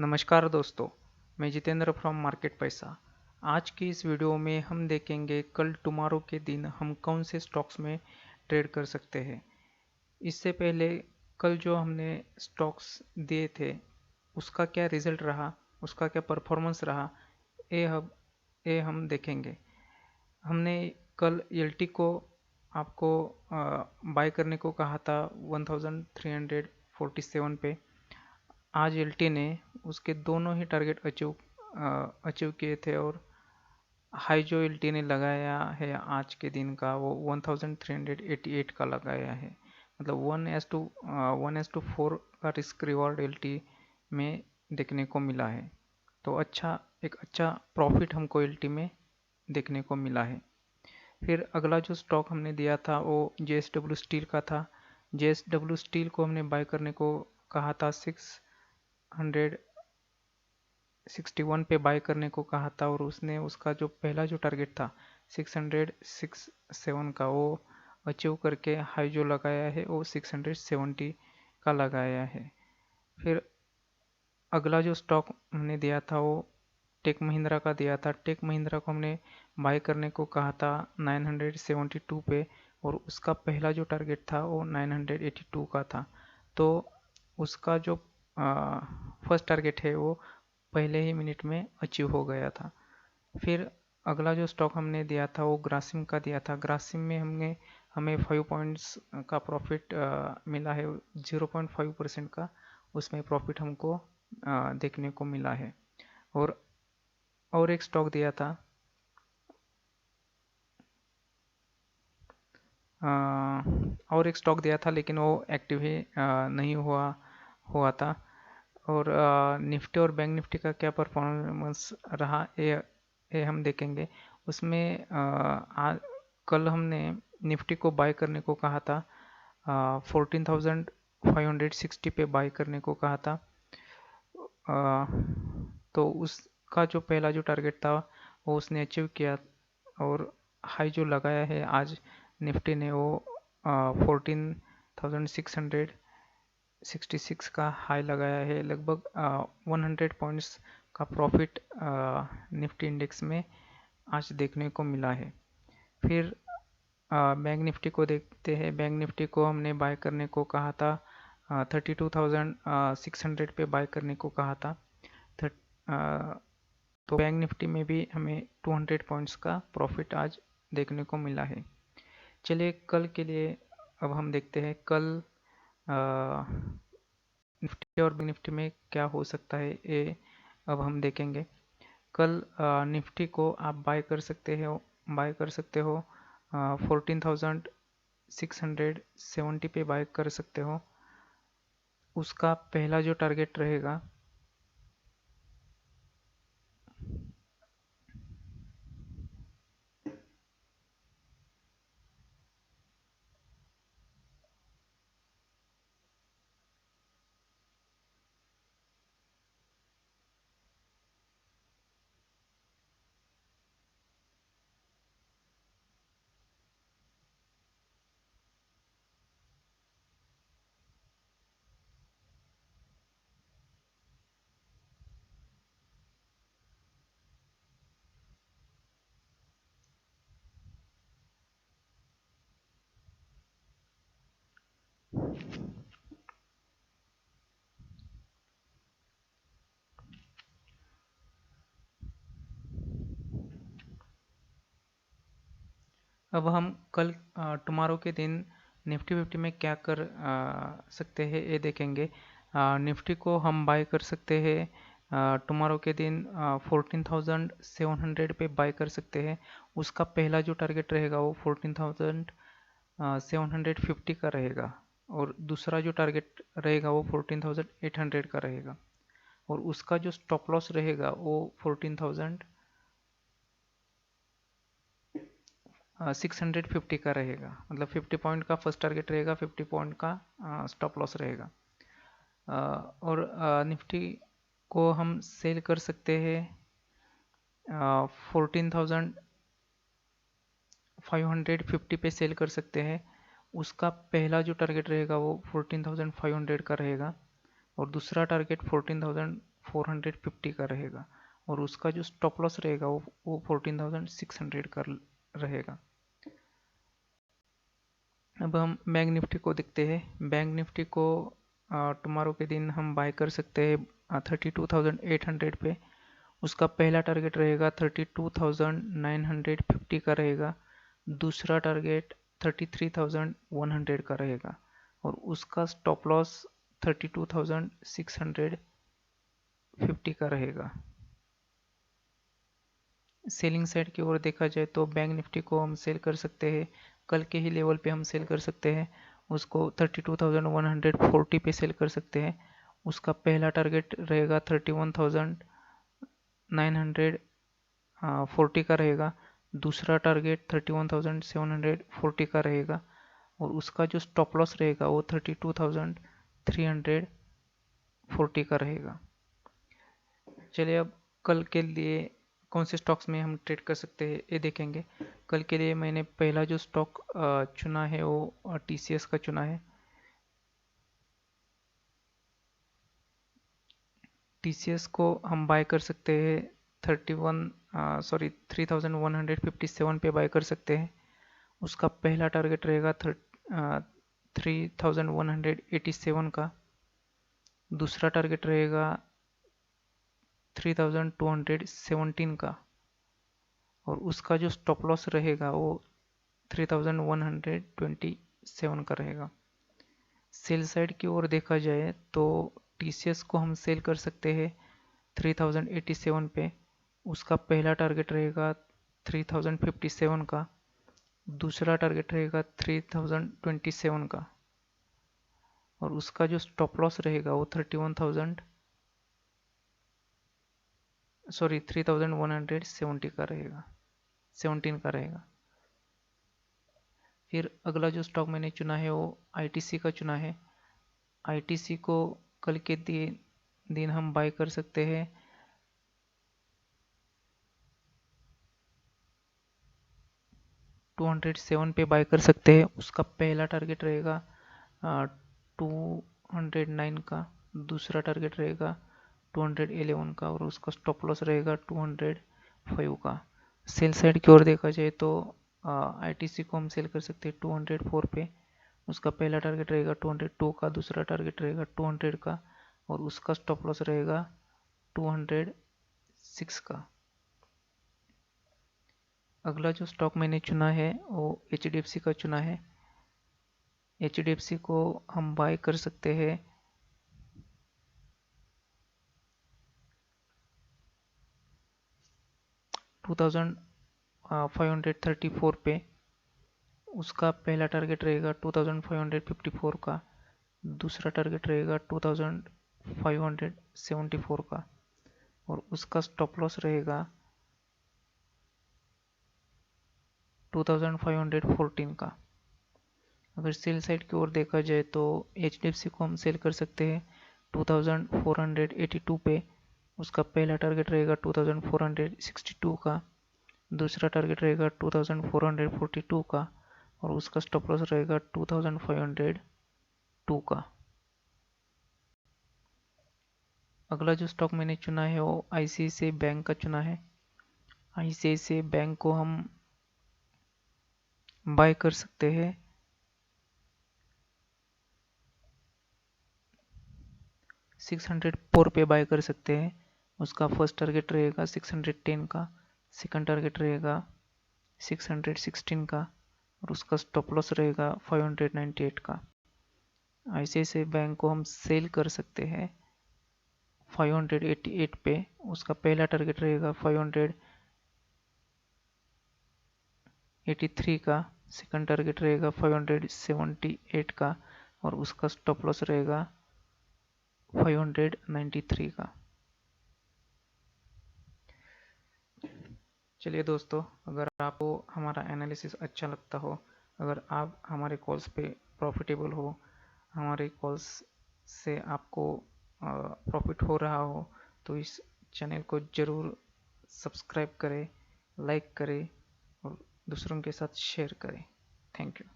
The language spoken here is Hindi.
नमस्कार दोस्तों, मैं जितेंद्र फ्रॉम मार्केट पैसा। आज की इस वीडियो में हम देखेंगे कल टुमारो के दिन हम कौन से स्टॉक्स में ट्रेड कर सकते हैं। इससे पहले कल जो हमने स्टॉक्स दिए थे उसका क्या रिजल्ट रहा, उसका क्या परफॉर्मेंस रहा, ये हम देखेंगे। हमने कल एलटी को आपको बाय करने को कहा था 1347 पे। आज एलटी ने उसके दोनों ही टारगेट अचीव किए थे और हाई जो एलटी ने लगाया है आज के दिन का वो 1388 का लगाया है। मतलब 1:4 का रिस्क रिवॉर्ड एलटी में देखने को मिला है। तो एक अच्छा प्रॉफिट हमको एलटी में देखने को मिला है। फिर अगला जो स्टॉक हमने दिया था वो जेएसडब्ल्यू स्टील का था। जेएसडब्ल्यू स्टील को हमने बाय करने को कहा था 661 पे बाय करने को कहा था और उसने उसका जो पहला जो टारगेट था 667 का वो अचीव करके हाई जो लगाया है वो 670 का लगाया है। फिर अगला जो स्टॉक हमने दिया था वो टेक महिंद्रा का दिया था। टेक महिंद्रा को हमने बाय करने को कहा था 972 पे और उसका पहला जो टारगेट था वो 982 का था। तो उसका जो फर्स्ट टारगेट है वो पहले ही मिनट में अचीव हो गया था। फिर अगला जो स्टॉक हमने दिया था वो ग्रासिम का दिया था। ग्रासिम में हमें 5 पॉइंट्स का प्रॉफिट मिला है, 0.5% का उसमें प्रॉफिट हमको देखने को मिला है। और एक स्टॉक दिया था और एक स्टॉक दिया था लेकिन वो एक्टिव ही नहीं हुआ था। और निफ्टी और बैंक निफ्टी का क्या परफॉर्मेंस रहा ये हम देखेंगे। उसमें कल हमने निफ्टी को बाय करने को कहा था 14,560 पे बाय करने को कहा था। तो उसका जो पहला जो टारगेट था वो उसने अचीव किया और हाई जो लगाया है आज निफ्टी ने वो 14,666 का हाई लगाया है। लगभग 100 पॉइंट्स का प्रॉफिट निफ्टी इंडेक्स में आज देखने को मिला है। फिर बैंक निफ्टी को देखते हैं। बैंक निफ्टी को हमने बाय करने को कहा था 32,600 पे बाय करने को कहा था। तो बैंक निफ्टी में भी हमें 200 पॉइंट्स का प्रॉफिट आज देखने को मिला है। चलिए कल के लिए अब हम देखते हैं कल निफ्टी और बैंक निफ्टी में क्या हो सकता है ये अब हम देखेंगे। कल निफ्टी को आप बाय कर सकते हो 14,670 पे बाय कर सकते हो। उसका पहला जो टारगेट रहेगा अब हम कल टुमारो के दिन निफ्टी फिफ्टी में क्या कर सकते हैं ये देखेंगे। निफ्टी को हम बाय कर सकते हैं टुमारो के दिन 14,700 पे बाय कर सकते हैं। उसका पहला जो टारगेट रहेगा वो 14,750 का रहेगा और दूसरा जो टारगेट रहेगा वो 14,800 का रहेगा और उसका जो स्टॉप लॉस रहेगा वो 650 का रहेगा। मतलब 50 पॉइंट का फर्स्ट टारगेट रहेगा, 50 पॉइंट का स्टॉप लॉस रहेगा। और निफ्टी को हम सेल कर सकते हैं 14,550 पे सेल कर सकते हैं। उसका पहला जो टारगेट रहेगा वो 14,500 का रहेगा और दूसरा टारगेट 1450 का रहेगा और उसका जो स्टॉप लॉस रहेगा वो 14,600 का रहेगा। अब हम बैंक निफ्टी को देखते हैं। बैंक निफ्टी को टुमारो के दिन हम बाय कर सकते हैं 32,800 पे। उसका पहला टारगेट रहेगा 32,950 का रहेगा, दूसरा टारगेट 33,100 का रहेगा और उसका स्टॉप लॉस 32,650 का रहेगा। सेलिंग साइड की ओर देखा जाए तो बैंक निफ्टी को हम सेल कर सकते हैं, कल के ही लेवल पे हम सेल कर सकते हैं, उसको 32,140 पे सेल कर सकते हैं। उसका पहला टारगेट रहेगा 31,940 का रहेगा, दूसरा टारगेट 31,740 का रहेगा और उसका जो स्टॉप लॉस रहेगा वो 32,340 का रहेगा। चलिए अब कल के लिए कौन से स्टॉक्स में हम ट्रेड कर सकते हैं ये देखेंगे। कल के लिए मैंने पहला जो स्टॉक चुना है वो टीसीएस का चुना है। टीसीएस को हम बाय कर सकते हैं 3,157 पे बाय कर सकते हैं। उसका पहला टारगेट रहेगा 3,187 का, दूसरा टारगेट रहेगा 3,217 का और उसका जो स्टॉप लॉस रहेगा वो 3,127 का रहेगा। सेल साइड की ओर देखा जाए तो टीसीएस को हम सेल कर सकते हैं 3,087 पे। उसका पहला टारगेट रहेगा 3,057 का, दूसरा टारगेट रहेगा 3,027 का और उसका जो स्टॉप लॉस रहेगा वो 3,170 का रहेगा, 17 का रहेगा। फिर अगला जो स्टॉक मैंने चुना है वो आईटीसी का चुना है। आईटीसी को कल के दिन हम बाय कर सकते हैं 207 पे बाय कर सकते हैं। उसका पहला टारगेट रहेगा 209 का, दूसरा टारगेट रहेगा 211 का और उसका स्टॉप लॉस रहेगा 205 का। सेल साइड की ओर देखा जाए तो आईटीसी को हम सेल कर सकते हैं 204 पे। उसका पहला टारगेट रहेगा 202 का, दूसरा टारगेट रहेगा 200 का और उसका स्टॉप लॉस रहेगा 206 का। अगला जो स्टॉक मैंने चुना है वो एचडीएफसी का चुना है। एचडीएफसी को हम बाय कर सकते हैं 2,534 पे। उसका पहला टारगेट रहेगा 2,554 का, दूसरा टारगेट रहेगा 2,574 का और उसका स्टॉप लॉस रहेगा 2,514 का। अगर सेल साइड की ओर देखा जाए तो एचडीएफसी को हम सेल कर सकते हैं 2,482 पे। उसका पहला टारगेट रहेगा 2,462 का, दूसरा टारगेट रहेगा 2,442 का और उसका स्टॉप लॉस रहेगा 2,502 का। अगला जो स्टॉक मैंने चुना है वो आईसीआईसीआई बैंक का चुना है। आईसीआईसीआई बैंक को हम बाय कर सकते हैं 604 पे बाय कर सकते हैं। उसका फर्स्ट टारगेट रहेगा 610 का, सेकंड टारगेट रहेगा 616 का और उसका स्टॉप लॉस रहेगा 598 का। आईसीआईसीआई बैंक को हम सेल कर सकते हैं 588 पे। उसका पहला टारगेट रहेगा 583 का, सेकंड टारगेट रहेगा 578 का और उसका स्टॉप लॉस रहेगा 593 का। चलिए दोस्तों, अगर आपको हमारा एनालिसिस अच्छा लगता हो, अगर आप हमारे कॉल्स पे प्रॉफिटेबल हो, हमारे कॉल्स से आपको प्रॉफिट हो रहा हो, तो इस चैनल को ज़रूर सब्सक्राइब करें, लाइक करें और दूसरों के साथ शेयर करें। Thank you.